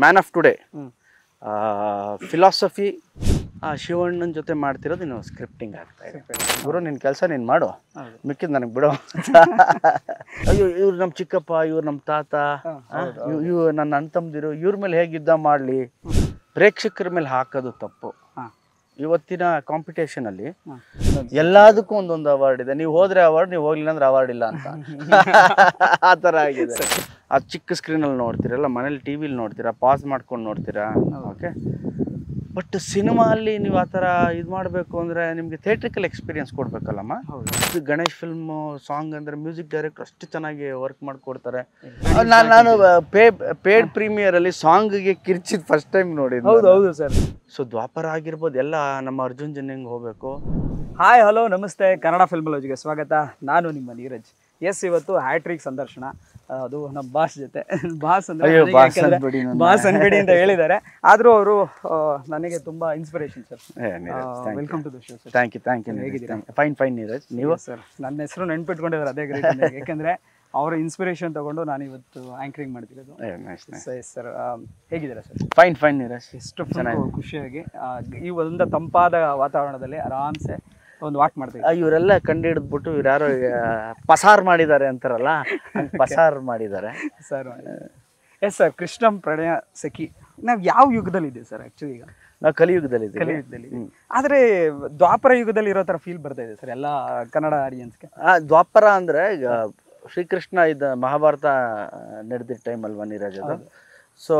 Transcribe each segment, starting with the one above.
Man of today philosophy ಶಿವಣ್ಣನ ಜೊತೆ ಮಾಡ್ತಿರೋದು ಇನ್ನು ಸ್ಕ್ರಿಪ್ಟಿಂಗ್ ಆಗ್ತಾ ಇದೆ. ಗುರು ನಿನ್ನ ಕೆಲಸ ನೀನು ಮಾಡು, ಮಿಕ್ಕಿದ್ ನನಗೆ ಬಿಡು. ಅಯ್ಯೋ ಇವ್ರು ನಮ್ಮ ಚಿಕ್ಕಪ್ಪ, ಇವ್ರು ನಮ್ಮ ತಾತ, ಇವ್ ನನ್ನ ಅಣ್ಣ ತಮ್ಮದಿರು, ಇವ್ರ ಮೇಲೆ ಹೇಗೆ ಯುದ್ಧ ಮಾಡಲಿ, ಪ್ರೇಕ್ಷಕರ ಮೇಲೆ ಹಾಕೋದು ತಪ್ಪು. ಇವತ್ತಿನ ಕಾಂಪಿಟೇಷನಲ್ಲಿ ಎಲ್ಲದಕ್ಕೂ ಒಂದೊಂದು ಅವಾರ್ಡ್ ಇದೆ. ನೀವು ಹೋದ್ರೆ ಅವಾರ್ಡ್, ನೀವು ಹೋಗ್ಲಿಲ್ಲ ಅಂದ್ರೆ ಅವಾರ್ಡ್ ಇಲ್ಲ ಅಂತ ಆ ಥರ ಆಗಿದೆ. ಆ ಚಿಕ್ಕ ಸ್ಕ್ರೀನಲ್ಲಿ ನೋಡ್ತೀರಲ್ಲ, ಮನೇಲಿ ಟಿ ವಿಲಿ ನೋಡ್ತೀರಾ, ಪಾಸ್ ಮಾಡ್ಕೊಂಡು ನೋಡ್ತೀರಾ. ಓಕೆ, ಬಟ್ ಸಿನಿಮಾ ಅಲ್ಲಿ ನೀವು ಆ ಥರ ಇದು ಮಾಡಬೇಕು ಅಂದರೆ ನಿಮಗೆ ಥಿಯೇಟ್ರಿಕಲ್ ಎಕ್ಸ್ಪೀರಿಯನ್ಸ್ ಕೊಡಬೇಕಲ್ಲಮ್ಮ. ಇದು ಗಣೇಶ್ ಫಿಲ್ಮು ಸಾಂಗ್ ಅಂದರೆ ಮ್ಯೂಸಿಕ್ ಡೈರೆಕ್ಟರ್ ಅಷ್ಟು ಚೆನ್ನಾಗಿ ವರ್ಕ್ ಮಾಡಿಕೊಡ್ತಾರೆ. ನಾನು ಪೇಡ್ ಪ್ರೀಮಿಯರಲ್ಲಿ ಸಾಂಗ್ಗೆ ಕಿರ್ಚಿದ ಫಸ್ಟ್ ಟೈಮ್ ನೋಡಿದ್ದು. ಹೌದು ಸರ್. ಸೊ ದ್ವಾಪರ ಆಗಿರ್ಬೋದು, ಎಲ್ಲ ನಮ್ಮ ಅರ್ಜುನ್ ಜನ್ಯಂಗೆ ಹೋಗಬೇಕು. ಹಾಯ್ ಹಲೋ ನಮಸ್ತೆ, ಕನ್ನಡ ಫಿಲ್ಮಾಲಜಿಗೆ ಸ್ವಾಗತ. ನಾನು ನಿಮ್ಮ ನೀರಜ್. ಎಸ್, ಇವತ್ತು ಹ್ಯಾಟ್ರಿಕ್ ಸಂದರ್ಶನ, ಅದು ನಮ್ಮ ಬಾಸ್ ಜೊತೆ. ಬಾಸ್ ಅಂದ್ರೆ ಬಾಸ್ ಅನ್ಬೇಡಿ ಅಂತ ಹೇಳಿದ್ದಾರೆ, ಆದರೂ ಅವರು ನನಗೆ ತುಂಬಾ inspiration sir. Welcome to the show sir. Thank you. ಹೇಗಿದ್ದೀರಾ? ಫೈನ್ ನೀರಜ್. ನೀವು? ಸರ್, ನನ್ನ ಹೆಸರು ನೆನ್ಪಿಟ್ಕೊಂಡಿದ್ದಾರೆ, ಅದೇ ಗ್ರೇಟ್. ಯಾಕೆಂದ್ರೆ ಅವರ ಇನ್ಸ್ಪಿರೇಷನ್ ತಗೊಂಡು ನಾನು ಇವತ್ತು ಆಂಕರಿಂಗ್ ಮಾಡ್ತಿರೋದು. ಸರ್, ಹೇಗಿದ್ದೀರಾ ಸರ್? ಫೈನ್ ನೀರಜ್. ಎಷ್ಟು ಖುಷಿಯಾಗಿ ಈ ಒಂದು ತಂಪಾದ ವಾತಾವರಣದಲ್ಲಿ ಆರಾಮ್ಸೆ ಒಂದು ವಾಕ್ ಮಾಡ್ತೀವಿ. ಇವರೆಲ್ಲ ಕಂಡು ಹಿಡಿದ್ಬಿಟ್ಟು ಇವ್ರು ಯಾರೋ ಪಸಾರ್ ಮಾಡಿದ್ದಾರೆ ಅಂತಾರಲ್ಲ, ಪಸಾರ್ ಮಾಡಿದ್ದಾರೆ ಸರ್. ಎಸ್ ಸರ್, ಕೃಷ್ಣಂ ಪ್ರಣಯ ಸಖಿ ನಾವು ಯಾವ ಯುಗದಲ್ಲಿ ಇದ್ದೀವಿ ಸರ್? ಆಕ್ಚುಲಿ ಈಗ ನಾವು ಕಲಿಯುಗದಲ್ಲಿ ಆದರೆ ದ್ವಾಪರ ಯುಗದಲ್ಲಿ ಇರೋ ಥರ ಫೀಲ್ ಬರ್ತಾ ಇದೆ ಸರ್ ಎಲ್ಲ ಕನ್ನಡ ಆಡಿಯನ್ಸ್ಗೆ. ದ್ವಾಪರ ಅಂದರೆ ಈಗ ಶ್ರೀಕೃಷ್ಣ ಇದ್ದ ಮಹಾಭಾರತ ನಡೆದಿದ್ದ ಟೈಮ್ ಅಲ್ವಾ ನೀರಜ್ ಅದು. ಸೊ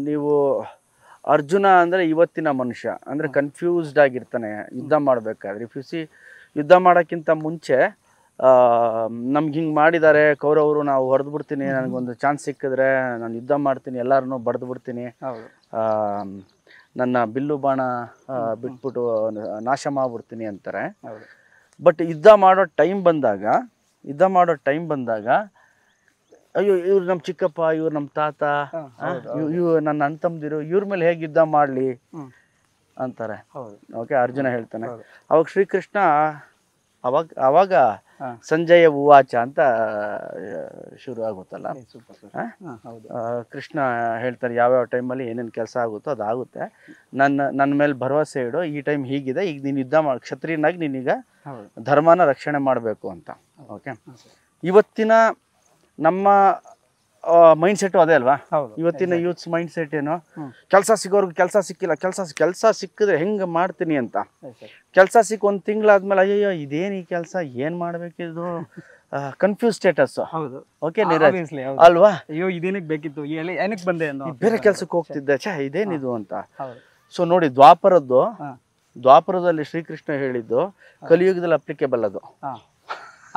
ನೀವು ಅರ್ಜುನ ಅಂದರೆ ಇವತ್ತಿನ ಮನುಷ್ಯ ಅಂದರೆ ಕನ್ಫ್ಯೂಸ್ಡ್ ಆಗಿರ್ತಾನೆ ಯುದ್ಧ ಮಾಡಬೇಕಾದ್ರೆ. ಇಫ್ ಯು ಸಿ, ಯುದ್ಧ ಮಾಡೋಕ್ಕಿಂತ ಮುಂಚೆ ನಮ್ಗೆ ಹಿಂಗೆ ಮಾಡಿದ್ದಾರೆ ಕೌರವರು, ನಾವು ಹೊಡೆದು ಬಿಡ್ತೀನಿ, ನನಗೊಂದು ಚಾನ್ಸ್ ಸಿಕ್ಕಿದ್ರೆ ನಾನು ಯುದ್ಧ ಮಾಡ್ತೀನಿ, ಎಲ್ಲರನ್ನೂ ಬಡ್ದು ಬಿಡ್ತೀನಿ, ನನ್ನ ಬಿಲ್ಲು ಬಾಣ ಬಿಟ್ಬಿಟ್ಟು ನಾಶ ಮಾಡಿಬಿಡ್ತೀನಿ ಅಂತಾರೆ. ಬಟ್ ಯುದ್ಧ ಮಾಡೋ ಟೈಮ್ ಬಂದಾಗ ಅಯ್ಯೋ ಇವ್ರು ನಮ್ಮ ಚಿಕ್ಕಪ್ಪ, ಇವ್ರು ನಮ್ಮ ತಾತ, ಇವ್ ನನ್ನ ಅಣ್ಣ ತಮ್ಮದಿರು, ಇವ್ರ ಮೇಲೆ ಹೇಗೆ ಯುದ್ಧ ಮಾಡಲಿ ಅಂತಾರೆ. ಓಕೆ, ಅರ್ಜುನ ಹೇಳ್ತಾನೆ. ಅವಾಗ ಶ್ರೀಕೃಷ್ಣ ಅವಾಗ ಸಂಜಯ ಉವಾಚ ಅಂತ ಶುರು ಆಗುತ್ತಲ್ಲ. ಕೃಷ್ಣ ಹೇಳ್ತಾರೆ ಯಾವ್ಯಾವ ಟೈಮಲ್ಲಿ ಏನೇನು ಕೆಲಸ ಆಗುತ್ತೋ ಅದಾಗುತ್ತೆ, ನನ್ನ ಮೇಲೆ ಭರವಸೆ ಇಡು, ಈ ಟೈಮ್ ಹೀಗಿದೆ, ಈಗ ನೀನು ಯುದ್ಧ ಮಾಡಿ ಕ್ಷತ್ರಿಯನಾಗಿ ನೀನೀಗ ಧರ್ಮನ ರಕ್ಷಣೆ ಮಾಡಬೇಕು ಅಂತ. ಓಕೆ, ಇವತ್ತಿನ ನಮ್ಮ ಮೈಂಡ್ ಸೆಟ್ಟು ಅದೇ ಅಲ್ವಾ? ಇವತ್ತಿನ ಯೂತ್ಸ್ ಮೈಂಡ್ ಸೆಟ್ ಏನು, ಕೆಲಸ ಸಿಗೋರ್ಗು ಕೆಲಸ ಸಿಕ್ಕಿಲ್ಲ, ಕೆಲಸ ಸಿಕ್ಕಿದ್ರೆ ಹೆಂಗೆ ಮಾಡ್ತೀನಿ ಅಂತ. ಕೆಲಸ ಸಿಕ್ಕ ಒಂದು ತಿಂಗಳಾದ್ಮೇಲೆ ಅಯ್ಯೋ ಇದೇನು ಈ ಕೆಲಸ, ಏನು ಮಾಡಬೇಕಿದು, ಕನ್ಫ್ಯೂಸ್ ಸ್ಟೇಟಸ್. ಓಕೆ ನೀರಜ್ ಅಲ್ವಾ? ಅಯ್ಯೋ ಇದೇನಕ್ಕೆ ಬೇಕಿತ್ತು, ಏನಕ್ಕೆ ಬಂದೆ, ಬೇರೆ ಕೆಲ್ಸಕ್ಕೆ ಹೋಗ್ತಿದ್ದೆ, ಇದೇನಿದು ಅಂತ. ಸೊ ನೋಡಿ, ದ್ವಾಪರದಲ್ಲಿ ಶ್ರೀಕೃಷ್ಣ ಹೇಳಿದ್ದು ಕಲಿಯುಗದಲ್ಲಿ ಅಪ್ಲಿಕೇಬಲ್ ಅದು.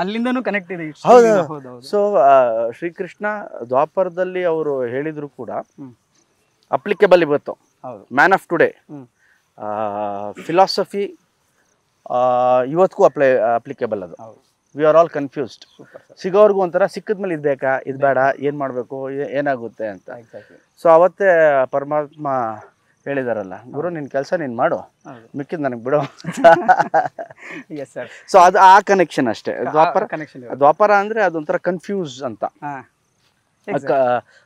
ಅಲ್ಲಿಂದನೂ ಕನೆಕ್ಟ್ ಇದೆ. ಹೌದು. ಸೊ ಶ್ರೀಕೃಷ್ಣ ದ್ವಾಪರದಲ್ಲಿ ಅವರು ಹೇಳಿದ್ರು ಕೂಡ ಅಪ್ಲಿಕೇಬಲ್ ಇವತ್ತು. ಮ್ಯಾನ್ ಆಫ್ ಟುಡೇ ಫಿಲಾಸಫಿ ಇವತ್ತಿಗೂ ಅಪ್ಲಿಕೇಬಲ್ ಅದು. We are all confused. ಸಿಗೋರ್ಗು ಒಂಥರ ಸಿಕ್ಕಿದ್ಮೇಲೆ ಇದು ಬೇಕಾ, ಇದು ಬೇಡ, ಏನು ಮಾಡಬೇಕು, ಏನಾಗುತ್ತೆ ಅಂತ. ಸೊ ಅವತ್ತೇ ಪರಮಾತ್ಮ ಹೇಳಿದಾರಲ್ಲ, ಗುರು ನಿನ್ನ ಕೆಲಸ ನೀನು ಮಾಡು, ಮಿಕ್ಕಿದ್ ನನಗೆ ಬಿಡು. ಸೊ ಅದು ಆ ಕನೆಕ್ಷನ್ ಅಷ್ಟೇ. ದ್ವಾಪರ ಅಂದರೆ ಅದೊಂಥರ ಕನ್ಫ್ಯೂಸ್ ಅಂತ,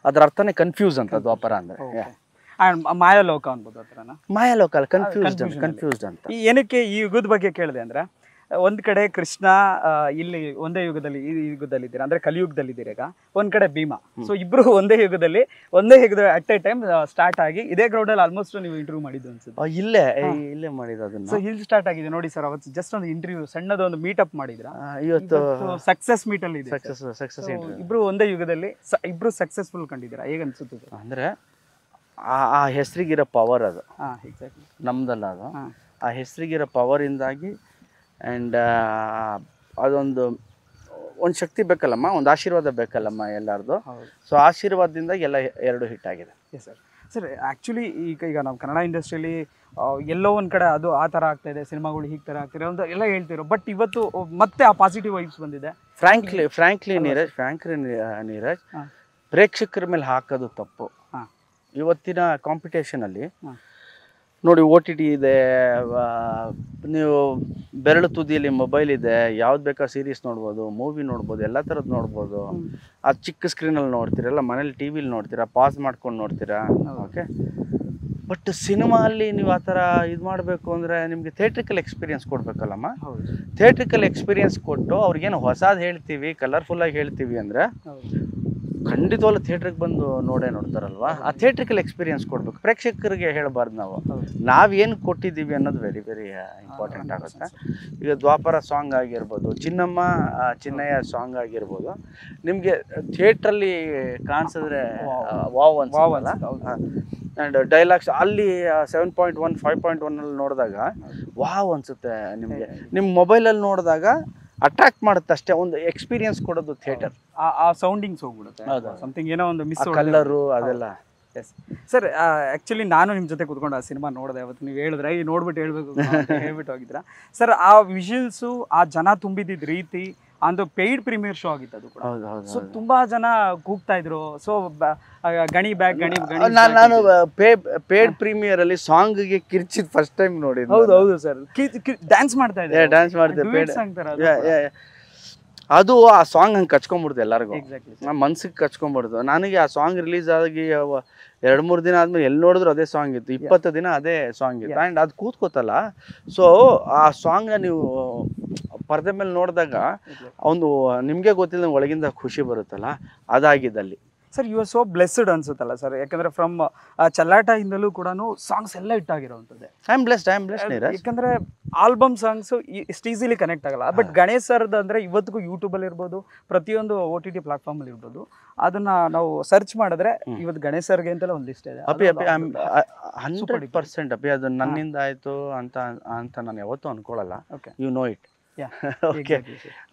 ಅದ್ರ ಅರ್ಥನೇ ಕನ್ಫ್ಯೂಸ್ ಅಂತ ದ್ವಾಪರ ಅಂದರೆ. ಮಾಯಾಲೋಕ ಅನ್ಬೋದು ಆ ಥರನ. ಮಾಯಾಲೋಕ ಅಲ್ಲ, ಕನ್ಫ್ಯೂಸ್ಡ್ ಅಂತ. ಏನಕ್ಕೆ ಈ ಯುಗದ ಬಗ್ಗೆ ಕೇಳಿದೆ ಅಂದ್ರೆ, ಒಂದ್ ಕಡೆ ಕೃಷ್ಣ ಇಲ್ಲಿ ಒಂದೇ ಯುಗದಲ್ಲಿ ಈ ಯುಗದಲ್ಲಿ ಇದ್ದೀರಾ ಅಂದ್ರೆ ಕಲಿಯುಗದಲ್ಲಿ ಇದ್ದೀರಾ, ಈಗ ಒಂದ್ ಕಡೆ ಭೀಮ. ಸೊ ಇಬ್ರು ಒಂದೇ ಯುಗದ ಅಟ್ ಎ ಟೈಮ್ ಸ್ಟಾರ್ಟ್ ಆಗಿ ಇದೇ ಗ್ರೌಂಡ್ ಅಲ್ಲಿ ಆಲ್ಮೋಸ್ಟ್ ನೀವು ಇಂಟರ್ವ್ಯೂ ಮಾಡಿದ್ದು ಅನ್ಸುತ್ತೆ. ಇಲ್ಲೇ ಮಾಡಿದ್ದು ಅದನ್ನ. ಸೊ ಇಲ್ಲಿ ಸ್ಟಾರ್ಟ್ ಆಗಿದೆ ನೋಡಿ ಸರ್. ಅವತ್ತು ಜಸ್ಟ್ ಒಂದು ಇಂಟರ್ವ್ಯೂ, ಸಣ್ಣದೊಂದು ಮೀಟ್ ಅಪ್ ಮಾಡಿದ್ರ, ಇವತ್ತು ಸಕ್ಸಸ್ ಮೀಟ್ ಅಲ್ಲಿ ಇದೆ. ಸಕ್ಸಸ್ ಇಬ್ರು ಒಂದೇ ಯುಗದಲ್ಲಿ ಇಬ್ರು ಸಕ್ಸಸ್ಫುಲ್ ಕಂಡಿದ್ದೀರಾ, ಹೇಗೆ ಅನ್ಸುತ್ತೆ ಅಂದ್ರೆ ಆ ಹೆಸರಿಗಿರೋ ಪವರ್ ಅದು. ನಮ್ದಲ್ಲ ಅದು, ಆ ಹೆಸರಿಗಿರೋ ಪವರ್ ಇಂದಾಗಿ ಆ್ಯಂಡ್ ಅದೊಂದು ಶಕ್ತಿ ಬೇಕಲ್ಲಮ್ಮ, ಒಂದು ಆಶೀರ್ವಾದ ಬೇಕಲ್ಲಮ್ಮ ಎಲ್ಲರದು. ಸೊ ಆಶೀರ್ವಾದದಿಂದ ಎಲ್ಲ ಎರಡು ಹಿಟ್ ಆಗಿದೆ. ಸರ್ ಆ್ಯಕ್ಚುಲಿ ಈಗ ನಾವು ಕನ್ನಡ ಇಂಡಸ್ಟ್ರಿಯಲ್ಲಿ ಎಲ್ಲೋ ಒಂದು ಕಡೆ ಅದು ಆ ಥರ ಆಗ್ತಾ ಇದೆ, ಸಿನಿಮಾಗಳು ಹೀಗೆ ಥರ ಆಗ್ತಿರೋ ಅಂತ ಎಲ್ಲ ಹೇಳ್ತಿರೋ, ಬಟ್ ಇವತ್ತು ಮತ್ತೆ ಆ ಪಾಸಿಟಿವ್ ವೈಬ್ಸ್ ಬಂದಿದೆ. ಫ್ರ್ಯಾಂಕ್ಲಿ ನೀರಜ್ ಪ್ರೇಕ್ಷಕರ ಮೇಲೆ ಹಾಕೋದು ತಪ್ಪು. ಇವತ್ತಿನ ಕಾಂಪಿಟೇಷನಲ್ಲಿ ನೋಡಿ OTT ಇದೆ, ನೀವು ಬೆರಳು ತುದಿಯಲ್ಲಿ ಮೊಬೈಲ್ ಇದೆ, ಯಾವ್ದು ಬೇಕಾ ಸೀರೀಸ್ ನೋಡ್ಬೋದು, ಮೂವಿ ನೋಡ್ಬೋದು, ಎಲ್ಲ ಥರದ್ದು ನೋಡ್ಬೋದು. ಆ ಚಿಕ್ಕ ಸ್ಕ್ರೀನಲ್ಲಿ ನೋಡ್ತೀರಲ್ಲ, ಮನೇಲಿ ಟಿ ವಿಲಿ ನೋಡ್ತೀರಾ, ಪಾಸ್ ಮಾಡ್ಕೊಂಡು ನೋಡ್ತೀರಾ. ಓಕೆ, ಬಟ್ ಸಿನಿಮಾ ಅಲ್ಲಿ ನೀವು ಆ ಥರ ಇದು ಮಾಡಬೇಕು ಅಂದರೆ ನಿಮಗೆ ಥಿಯೇಟ್ರಿಕಲ್ ಎಕ್ಸ್ಪೀರಿಯನ್ಸ್ ಕೊಡಬೇಕಲ್ಲಮ್ಮ. ಥಿಯೇಟ್ರಿಕಲ್ ಎಕ್ಸ್ಪೀರಿಯನ್ಸ್ ಕೊಟ್ಟು ಅವ್ರಿಗೇನು ಹೊಸದು ಹೇಳ್ತೀವಿ, ಕಲರ್ಫುಲ್ಲಾಗಿ ಹೇಳ್ತೀವಿ ಅಂದರೆ ಖಂಡಿತವಾಗ್ಲೂ ಥಿಯೇಟ್ರಿಗೆ ಬಂದು ನೋಡ್ತಾರಲ್ವಾ. ಆ ಥಿಯೇಟ್ರಿಕಲ್ ಎಕ್ಸ್ಪೀರಿಯನ್ಸ್ ಕೊಡ್ಬೇಕು, ಪ್ರೇಕ್ಷಕರಿಗೆ ಹೇಳಬಾರ್ದು. ನಾವೇನು ಕೊಟ್ಟಿದ್ದೀವಿ ಅನ್ನೋದು ವೆರಿ ವೆರಿ ಇಂಪಾರ್ಟೆಂಟ್ ಆಗುತ್ತೆ. ಈಗ ದ್ವಾಪರ ಸಾಂಗ್ ಆಗಿರ್ಬೋದು, ಚಿನ್ನಯ್ಯ ಸಾಂಗ್ ಆಗಿರ್ಬೋದು, ನಿಮಗೆ ಥಿಯೇಟ್ರಲ್ಲಿ ಕಾಣಿಸಿದ್ರೆ ವಾವ್ ಅನ್ಸಲ್ಲ. ಆ್ಯಂಡ್ ಡೈಲಾಗ್ಸ್ ಅಲ್ಲಿ 7.1 5.1 ನೋಡಿದಾಗ ವಾವ್ ಅನಿಸುತ್ತೆ ನಿಮಗೆ. ನಿಮ್ಮ ಮೊಬೈಲಲ್ಲಿ ನೋಡಿದಾಗ ಅಟ್ರಾಕ್ಟ್ ಮಾಡುತ್ತೆ ಅಷ್ಟೇ, ಒಂದು ಎಕ್ಸ್ಪೀರಿಯನ್ಸ್ ಕೊಡೋದು ಥಿಯೇಟರ್. ಆ ಸೌಂಡಿಂಗ್ಸ್ ಹೋಗ್ಬಿಡುತ್ತೆ, ಸಮಥಿಂಗ್ ಏನೋ ಒಂದು ಮಿಸ್, ಕಲರು ಅದೆಲ್ಲ. ಎಸ್ ಸರ್, ಆ್ಯಕ್ಚುಲಿ ನಾನು ನಿಮ್ಮ ಜೊತೆ ಕೂತ್ಕೊಂಡು ಆ ಸಿನಿಮಾ ನೋಡಿದೆ ಅವತ್ತು. ನೀವು ಹೇಳಿದ್ರೆ ಈ ನೋಡ್ಬಿಟ್ಟು ಹೇಳ್ಬೇಕು ಹೇಳ್ಬಿಟ್ಟು ಹೋಗಿದ್ದೀರಾ ಸರ್. ಆ ವಿಷುವಲ್ಸು, ಆ ಜನ ತುಂಬಿದ್ದ ರೀತಿ, ಒಂದು ಪೇಯ್ಡ್ ಪ್ರೀಮಿಯರ್ ಶೋ ಆಗಿತ್ತು ಅದು ಕೂಡ. ಸೊ ತುಂಬಾ ಜನ ಕೂಗ್ತಾ ಇದ್ರು. ಸೊ ಗಣಿ ಬ್ಯಾಗ್ ಗಣಿ ನಾನು ಪೇಯ್ಡ್ ಪ್ರೀಮಿಯರ್ ಅಲ್ಲಿ ಸಾಂಗ್ಗೆ ಕಿರ್ಚಿದ್ ಫಸ್ಟ್ ಟೈಮ್ ನೋಡಿದ್ದೆ. ಹೌದು ಸರ್, ಡ್ಯಾನ್ಸ್ ಮಾಡ್ತಾ ಇದ್ದಾರೆ, ಡ್ಯಾನ್ಸ್ ಮಾಡ್ತಿದ್ದೆ. ಅದು ಆ ಸಾಂಗ್ ಹಂಗೆ ಕಚ್ಕೊಂಡ್ಬಿಡ್ದು ಎಲ್ಲರಿಗೂ, ಮನ್ಸಿಗೆ ಕಚ್ಕೊಂಡ್ಬಿಡ್ದು. ನನಗೆ ಆ ಸಾಂಗ್ ರಿಲೀಸ್ ಆಗಿ 2-3 ದಿನ ಆದ್ಮೇಲೆ ಎಲ್ಲಿ ನೋಡಿದ್ರು ಅದೇ ಸಾಂಗ್ ಇತ್ತು, 20 ದಿನ ಅದೇ ಸಾಂಗ್ ಇತ್ತು. ಆ್ಯಂಡ್ ಅದು ಕೂತ್ಕೋತಲ್ಲ, ಸೊ ಆ ಸಾಂಗ್ ನೀವು ಪರದೆ ಮೇಲೆ ನೋಡಿದಾಗ ಒಂದು ನಿಮಗೆ ಗೊತ್ತಿಲ್ಲ ಒಳಗಿಂದ ಖುಷಿ ಬರುತ್ತಲ್ಲ, ಅದಾಗಿದ್ದಲ್ಲಿ. Sir you are so blessed ಅನ್ಸುತ್ತಲ್ಲ ಸರ್, ಯಾಕಂದ್ರೆ ಫ್ರಮ್ ಚಲ್ಲಾಟ ಇಂದಲೂ ಕೂಡ ಸಾಂಗ್ಸ್ ಎಲ್ಲ ಇಟ್ಟಾಗಿರೋವಂಥದ್ದೇ. I am blessed. ಯಾಕಂದ್ರೆ ಆಲ್ಬಮ್ ಸಾಂಗ್ಸ್ ಇಷ್ಟು ಈಸಿಲಿ ಕನೆಕ್ಟ್ ಆಗಲ್ಲ. ಬಟ್ ಗಣೇಶ್ ಸರ್ದು ಅಂದ್ರೆ ಇವತ್ತಿಗೂ ಯೂಟ್ಯೂಬಲ್ಲಿ ಇರ್ಬೋದು, ಪ್ರತಿಯೊಂದು OTT ಪ್ಲಾಟ್ಫಾರ್ಮಲ್ಲಿ ಇರ್ಬೋದು, ಅದನ್ನ ನಾವು ಸರ್ಚ್ ಮಾಡಿದ್ರೆ ಇವತ್ತು ಗಣೇಶ್ ಸರ್ಗೆ ಅಂತೆಲ್ಲ ಒಂದು ಲಿಸ್ಟ್ ಇದೆ. 100% ಅಪ್ಪಿ, ಅದು ನನ್ನಿಂದ ಆಯ್ತು ಅಂತ ನಾನು ಯಾವತ್ತೂ ಅನ್ಕೊಳ್ಳಲ್ಲ. You know it. ಓಕೆ,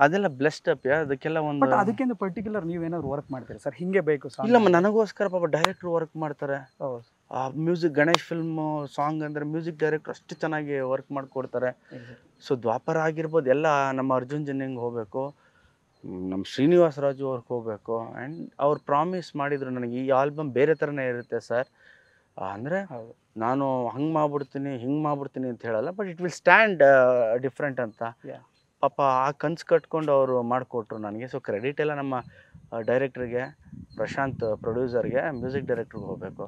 ಅದೆಲ್ಲ ಬ್ಲೆಸ್ಡ್ ಅಪ್. ಅದಕ್ಕೆಲ್ಲ ಒಂದು, ಅದಕ್ಕಿಂತ ಪರ್ಟಿಕ್ಯುಲರ್ ನೀವೇನಾದ್ರು ವರ್ಕ್ ಮಾಡ್ತೀರಾ ಸರ್, ಹಿಂಗೆ ಬೇಕು ಇಲ್ಲಮ್ಮ, ನನಗೋಸ್ಕರ ಪಾಪ ಡೈರೆಕ್ಟರ್ ವರ್ಕ್ ಮಾಡ್ತಾರೆ. ಮ್ಯೂಸಿಕ್, ಗಣೇಶ್ ಫಿಲ್ಮ್ ಸಾಂಗ್ ಅಂದರೆ ಮ್ಯೂಸಿಕ್ ಡೈರೆಕ್ಟರ್ ಅಷ್ಟು ಚೆನ್ನಾಗಿ ವರ್ಕ್ ಮಾಡಿಕೊಡ್ತಾರೆ. ಸೊ ದ್ವಾಪರ ಆಗಿರ್ಬೋದು, ಎಲ್ಲ ನಮ್ಮ ಅರ್ಜುನ್ ಜನ್ಯಂಗ್ ಹೋಗಬೇಕು, ನಮ್ಮ ಶ್ರೀನಿವಾಸ ರಾಜು ಅವ್ರಿಗೆ ಹೋಗಬೇಕು. ಆ್ಯಂಡ್ ಅವ್ರು ಪ್ರಾಮಿಸ್ ಮಾಡಿದರು ನನಗೆ, ಈ ಆಲ್ಬಮ್ ಬೇರೆ ಥರನೇ ಇರುತ್ತೆ ಸರ್, ಅಂದರೆ ನಾನು ಹಂಗೆ ಮಾಡ್ಬಿಡ್ತೀನಿ ಅಂತ ಹೇಳಲ್ಲ, but it will stand different ಅಂತ. ಪಾಪ ಆ ಕನ್ಸು ಕಟ್ಕೊಂಡು ಅವರು ಮಾಡಿಕೊಟ್ರು ನನಗೆ. ಸೊ ಕ್ರೆಡಿಟ್ ಎಲ್ಲ ನಮ್ಮ ಡೈರೆಕ್ಟ್ರಿಗೆ, ಪ್ರಶಾಂತ್ ಪ್ರೊಡ್ಯೂಸರ್ಗೆ, ಮ್ಯೂಸಿಕ್ ಡೈರೆಕ್ಟ್ರಿಗೆ ಹೋಗಬೇಕು.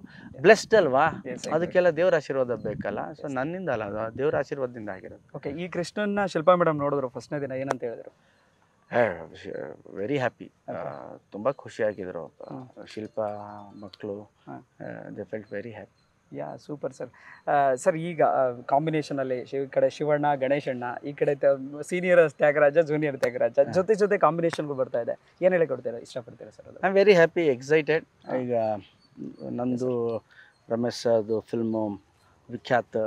ಬ್ಲೆಸ್ಡ್ ಅಲ್ವಾ, ಅದಕ್ಕೆಲ್ಲ ದೇವ್ರ ಆಶೀರ್ವಾದ ಬೇಕಲ್ಲ. ಸೊ ನನ್ನಿಂದ ಅಲ್ಲ, ಅದು ದೇವ್ರ ಆಶೀರ್ವಾದದಿಂದ ಆಗಿರೋದು. ಓಕೆ, ಈ ಕೃಷ್ಣನ್ನ ಶಿಲ್ಪಾ ಮೇಡಮ್ ನೋಡಿದ್ರು ಫಸ್ಟ್ನೇ ದಿನ, ಏನಂತ ಹೇಳಿದ್ರು? ವೆರಿ ಹ್ಯಾಪಿ, ತುಂಬ ಖುಷಿಯಾಗಿದ್ರು. ಶಿಲ್ಪಾ ಮಕ್ಕಳು, they felt very happy. Yeah, super sir. Sir, ಈಗ ಕಾಂಬಿನೇಷನಲ್ಲಿ ಈ ಕಡೆ ಶಿವಣ್ಣ, ಗಣೇಶಣ್ಣ, ಈ ಕಡೆ ಸೀನಿಯರ್ ತ್ಯಾಗರಾಜ, ಜೂನಿಯರ್ ತ್ಯಾಗರಾಜ, ಜೊತೆ ಕಾಂಬಿನೇಷನ್ಗೂ ಬರ್ತಾ ಇದೆ. ಏನು ಹೇಳಿ ಕೊಡ್ತೀರಾ, ಇಷ್ಟಪಡ್ತೀರಾ sir? I am very happy, excited. ಈಗ ನಂದು ರಮೇಶ್ ಅದು ಫಿಲ್ಮು ವಿಖ್ಯಾತ್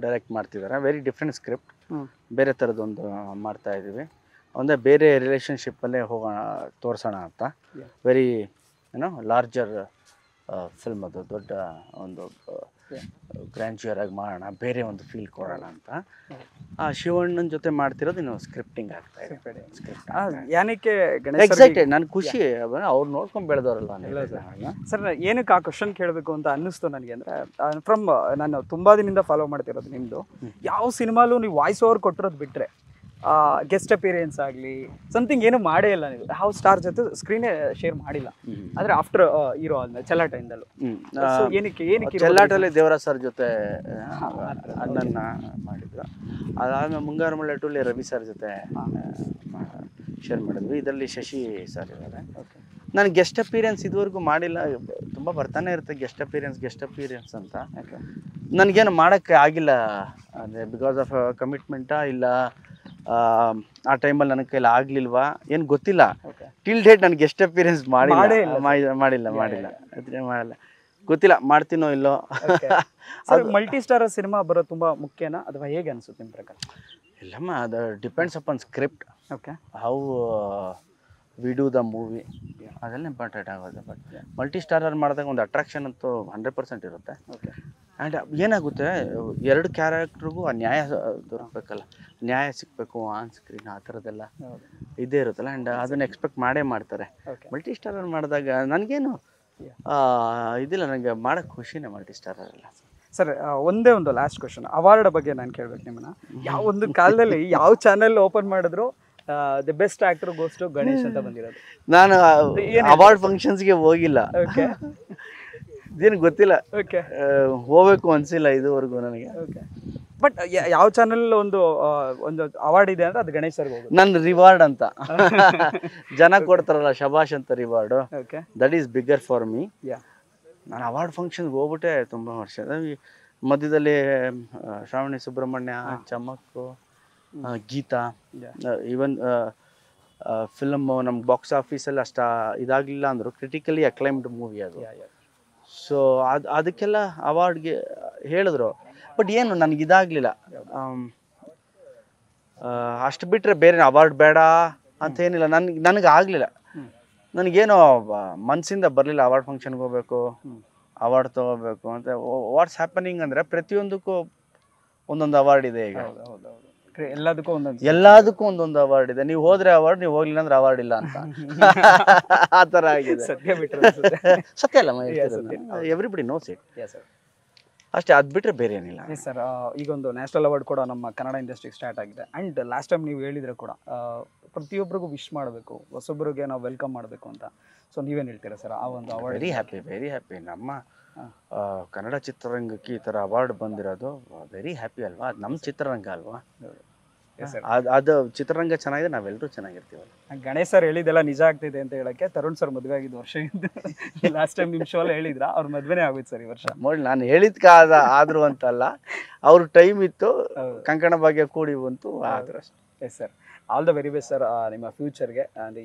ಡೈರೆಕ್ಟ್ ಮಾಡ್ತಿದ್ದಾರೆ. ವೆರಿ ಡಿಫ್ರೆಂಟ್ ಸ್ಕ್ರಿಪ್ಟ್, ಬೇರೆ ಥರದ್ದೊಂದು ಮಾಡ್ತಾ ಇದ್ದೀವಿ. ಒಂದೇ ಬೇರೆ ರಿಲೇಷನ್ಶಿಪ್ಪಲ್ಲೇ ಹೋಗೋಣ, ತೋರಿಸೋಣ ಅಂತ. ವೆರಿ ಲಾರ್ಜರ್ ಫಿಲ್ಮ್, ಅದು ದೊಡ್ಡ ಒಂದು ಗ್ರ್ಯಾಂಡ್ಯೂರ್ ಆಗಿ ಮಾಡೋಣ, ಬೇರೆ ಒಂದು ಫೀಲ್ ಕೊಡೋಣ ಅಂತ. ಆ ಶಿವಣ್ಣನ ಜೊತೆ ಮಾಡ್ತಿರೋದು ಇನ್ನು ಸ್ಕ್ರಿಪ್ಟಿಂಗ್ ಆಗ್ತಾ ಇದೆ. ಏನಕ್ಕೆ ಎಕ್ಸೈಟೆಡ್, ನಾನು ಖುಷಿ, ಅವ್ರು ನೋಡ್ಕೊಂಡು ಬೆಳೆದವರಲ್ಲ. ಸರ್, ಏನಕ್ಕೆ ಆ ಕ್ವಶನ್ ಕೇಳಬೇಕು ಅಂತ ಅನ್ನಿಸ್ತು ನನಗೆ ಅಂದರೆ, ಫ್ರಮ್ ನಾನು ತುಂಬ ದಿನದಿಂದ ಫಾಲೋ ಮಾಡ್ತಿರೋದು ನಿಮ್ಮದು. ಯಾವ ಸಿನಿಮಾಲು ನೀವು ವಾಯ್ಸ್ ಓವರ್ ಕೊಟ್ಟಿರೋದು ಬಿಟ್ಟರೆ, ಗೆಸ್ಟ್ ಅಪಿಯರೆನ್ಸ್ ಆಗಲಿ ಸಮಥಿಂಗ್ ಏನು ಮಾಡೇ ಇಲ್ಲ ನೀವು. ಯಾವ ಸ್ಟಾರ್ ಜೊತೆ ಸ್ಕ್ರೀನೇ ಶೇರ್ ಮಾಡಿಲ್ಲ. ಆದರೆ ಆಫ್ಟರ್ ಹೀರೋ ಆದ್ಮೇಲೆ ಚಲ್ಲಾಟದಿಂದಲೂ ಏನಕ್ಕೆ ಚಲ್ಲಾಟಲ್ಲಿ ದೇವರಾಜ್ ಸರ್ ಜೊತೆ ಅದನ್ನ ಮಾಡಿದ್ರು. ಅದಾದ್ಮೇಲೆ ಮುಂಗಾರು ಮಳೆ 2 ರವಿ ಸರ್ ಜೊತೆ ಶೇರ್ ಮಾಡಿದ್ವಿ. ಇದರಲ್ಲಿ ಶಶಿ ಸರ್ ಇದ್ದಾರೆ. ನಾನು ಗೆಸ್ಟ್ ಅಪಿಯರೆನ್ಸ್ ಇದುವರೆಗೂ ಮಾಡಿಲ್ಲ. ತುಂಬ ಬರ್ತಾನೆ ಇರುತ್ತೆ ಗೆಸ್ಟ್ ಅಪಿಯರೆನ್ಸ್ ಅಂತ. ನನಗೇನು ಮಾಡೋಕ್ಕೆ ಆಗಿಲ್ಲ, ಅಂದರೆ ಬಿಕಾಸ್ ಆಫ್ ಕಮಿಟ್ಮೆಂಟಾ ಇಲ್ಲ ಆ ಟೈಮಲ್ಲಿ ನನ್ನ ಕೈಲಿ ಆಗ್ಲಿಲ್ವಾ ಏನು ಗೊತ್ತಿಲ್ಲ. ಟಿಲ್ ಡೇಟ್ ನನಗೆ ಗೆಸ್ಟ್ ಅಪಿಯರೆನ್ಸ್ ಮಾಡಿಲ್ಲ, ಗೊತ್ತಿಲ್ಲ ಮಾಡ್ತೀನೋ ಇಲ್ಲೋ. ಮಲ್ಟಿ ಸ್ಟಾರ್ ಸಿನಿಮಾ ಬರೋದು ತುಂಬ ಮುಖ್ಯನಾ ಅಥವಾ ಹೇಗೆ ಅನಿಸುತ್ತೆ ನಿಮ್ಮ ಪ್ರಕಾರ? ಇಲ್ಲಮ್ಮ, ಅದು depends upon script, how we do the movie, ಅದೆಲ್ಲ ಇಂಪಾರ್ಟೆಂಟ್ ಆಗೋದು. ಬಟ್ ಮಲ್ಟಿ ಸ್ಟಾರರ್ ಮಾಡಿದಾಗ ಒಂದು ಅಟ್ರಾಕ್ಷನ್ ಅಂತೂ 100% ಇರುತ್ತೆ. ಆ್ಯಂಡ್ ಏನಾಗುತ್ತೆ, 2 ಕ್ಯಾರೆಕ್ಟ್ರಿಗೂ ಆ ನ್ಯಾಯ ದೊರಕಬೇಕಲ್ಲ, ನ್ಯಾಯ ಸಿಗಬೇಕು ಆನ್ ಸ್ಕ್ರೀನ್, ಆ ಥರದ್ದೆಲ್ಲ ಇದೇ ಇರುತ್ತಲ್ಲ. ಆ್ಯಂಡ್ ಅದನ್ನು ಎಕ್ಸ್ಪೆಕ್ಟ್ ಮಾಡ್ತಾರೆ. ಮಲ್ಟಿ ಸ್ಟಾರರ್ ಮಾಡಿದಾಗ ನನಗೇನು ಇದಿಲ್ಲ, ನನಗೆ ಮಾಡೋಕ್ಕೆ ಖುಷಿನೇ ಮಲ್ಟಿ ಸ್ಟಾರರ್ ಎಲ್ಲ. ಸರ್ ಒಂದೇ ಒಂದು ಲಾಸ್ಟ್ ಕ್ವಶನ್, ಅವಾರ್ಡ್ ಬಗ್ಗೆ ನಾನು ಕೇಳ್ಬೇಕು ನಿಮ್ಮನ್ನ. ಯಾವ ಒಂದು ಕಾಲದಲ್ಲಿ ಯಾವ ಚಾನೆಲ್ ಓಪನ್ ಮಾಡಿದ್ರು the best actor goes to Ganesh ಅಂತ ಬಂದಿರೋದು. ನಾನು ಅವಾರ್ಡ್ ಫಂಕ್ಷನ್ಸ್ಗೆ ಹೋಗಿಲ್ಲ, ಓಕೆ ಏನು ಗೊತ್ತಿಲ್ಲ, ಓಕೆ ಹೋಗ್ಬೇಕು ಅನ್ಸಿಲ್ಲ ಇದುವರೆಗೂ ನನಗೆ. ಓಕೆ ಬಟ್ ಯಾವ ಚಾನೆಲ್ ಒಂದು ಅವಾರ್ಡ್ ಇದೆ ಅಂದ್ರೆ ಅದು ಗಣೇಶ್ ಸರ್ಗೆ ಹೋಗುತ್ತೆ. ನನ್ನ ರಿವಾರ್ಡ್ ಅಂತ ಜನ ಕೊಡ್ತಾರಲ್ಲ ಶಬಾಷ್ ಅಂತ reward, okay that is bigger for me. Yeah ನಾನು ಅವಾರ್ಡ್ ಫಂಕ್ಷನ್ಗೆ ಹೋಗ್ಬಿಟ್ಟೆ ತುಂಬ ವರ್ಷ. ಮಧ್ಯದಲ್ಲಿ ಶ್ರಾವಣಿ ಸುಬ್ರಹ್ಮಣ್ಯ, ಚಮಕ್ಕು, ಗೀತಾ, ಈವನ್ ಫಿಲಮ್ ನಮ್ಮ ಬಾಕ್ಸ್ ಆಫೀಸಲ್ಲಿ ಅಷ್ಟ ಇದಾಗಲಿಲ್ಲ ಅಂದರು, ಕ್ರಿಟಿಕಲಿ ಅಕ್ಲೈಮ್ಡ್ ಮೂವಿ ಅದು. ಸೊ ಅದಕ್ಕೆಲ್ಲ ಅವಾರ್ಡ್ಗೆ ಹೇಳಿದ್ರು, ಬಟ್ ಏನು ನನಗಿದಾಗಲಿಲ್ಲ. ಅಷ್ಟು ಬಿಟ್ಟರೆ ಬೇರೆ ಅವಾರ್ಡ್ ಬೇಡ ಅಂತ ಏನಿಲ್ಲ, ನನಗೆ ಆಗಲಿಲ್ಲ. ನನಗೇನೋ ಮನಸ್ಸಿಂದ ಬರಲಿಲ್ಲ ಅವಾರ್ಡ್ ಫಂಕ್ಷನ್ಗೆ ಹೋಗ್ಬೇಕು, ಅವಾರ್ಡ್ ತೊಗೋಬೇಕು ಅಂತ. ವಾಟ್ಸ್ ಹ್ಯಾಪನಿಂಗ್ ಅಂದರೆ ಪ್ರತಿಯೊಂದಕ್ಕೂ ಒಂದೊಂದು ಅವಾರ್ಡ್ ಇದೆ ಈಗ. ಎಲ್ಲದಕ್ಕೂ ಒಂದೊಂದು ಅವಾರ್ಡ್ ಇದೆ. ನೀವು ಹೋದ್ರೆ ಅವಾರ್ಡ್, ನೀವು ಹೋಗ್ಲಿಲ್ಲ ಅಂದ್ರೆ ಅವಾರ್ಡ್ ಇಲ್ಲ ಅಂತ ಆ ಥರ ಆಗಿದೆ. ಸತ್ಯ ಅಲ್ಲ, ಎವ್ರಿಬಡಿ ನೋಸ್ ಇಟ್ ಅಷ್ಟೇ. ಅದು ಬಿಟ್ಟರೆ ಬೇರೆ ಏನಿಲ್ಲ. ಎಸ್ ಸರ್, ಈಗ ಒಂದು ನ್ಯಾಷನಲ್ ಅವಾರ್ಡ್ ಕೂಡ ನಮ್ಮ ಕನ್ನಡ ಇಂಡಸ್ಟ್ರಿಗೆ ಸ್ಟಾರ್ಟ್ ಆಗಿದೆ. ಆ್ಯಂಡ್ ಲಾಸ್ಟ್ ಟೈಮ್ ನೀವು ಹೇಳಿದರೆ ಕೂಡ ಪ್ರತಿಯೊಬ್ಬರಿಗೂ ವಿಶ್ ಮಾಡಬೇಕು, ಹೊಸೊಬ್ಬರಿಗೆ ನಾವು ವೆಲ್ಕಮ್ ಮಾಡಬೇಕು ಅಂತ. ಸೊ ನೀವೇನು ಹೇಳ್ತೀರಾ ಸರ್ ಆ ಒಂದು ಅವಾರ್ಡ್? Very happy. ನಮ್ಮ ಕನ್ನಡ ಚಿತ್ರರಂಗಕ್ಕೆ ಈ ಥರ ಅವಾರ್ಡ್ ಬಂದಿರೋದು ವೆರಿ ಹ್ಯಾಪಿ ಅಲ್ವಾ? ಅದು ನಮ್ಮ ಚಿತ್ರರಂಗ ಅಲ್ವಾ? ಅದು ಚಿತ್ರರಂಗ ಚೆನ್ನಾಗಿದೆ, ನಾವೆಲ್ಲರೂ ಚೆನ್ನಾಗಿರ್ತೀವಲ್ಲ. ಗಣೇಶ್ ಸರ್ ಹೇಳಿದೆಲ್ಲ ನಿಜ ಆಗ್ತಿದೆ ಅಂತ ಹೇಳಕ್ಕೆ, ತರುಣ್ ಸರ್ ಮದುವೆ ಆಗಿದ್ದು ವರ್ಷ ಲಾಸ್ಟ್ ಟೈಮ್ ನಿಮ್ಮ ಶೋ ಅಲ್ಲಿ ಹೇಳಿದ್ರ, ಅವ್ರ ಮದುವೆನೇ ಆಗೋಯ್ತು ಸರ್ ಈ ವರ್ಷ. ನೋಡಿ, ನಾನು ಹೇಳಿದ್ಕ ಆದ್ರು ಅಂತಲ್ಲ, ಅವ್ರ ಟೈಮ್ ಇತ್ತು, ಕಂಕಣ ಭಾಗ್ಯ ಕೂಡಿ ಬಂತು, ಆದ್ರೆ ಅಷ್ಟೇ. Yes sir, all the very best sir ನಿಮ್ಮ ಫ್ಯೂಚರ್ಗೆ ಆ್ಯಂಡ್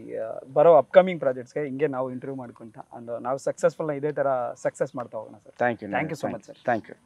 ಬರೋ ಅಪ್ಕಮಿಂಗ್ ಪ್ರಾಜೆಕ್ಟ್ಸ್ಗೆ ಹಿಂಗೆ ನಾವು ಇಂಟರ್ವ್ಯೂ ಮಾಡ್ಕೊಂತ ಅಂಡ್ ನಾವು ಸಕ್ಸಸ್ಫುಲ್ನ ಇದೇ ಥರ ಸಕ್ಸಸ್ ಮಾಡ್ತಾ ಹೋಗೋಣ sir. Thank you so much sir. Thank you.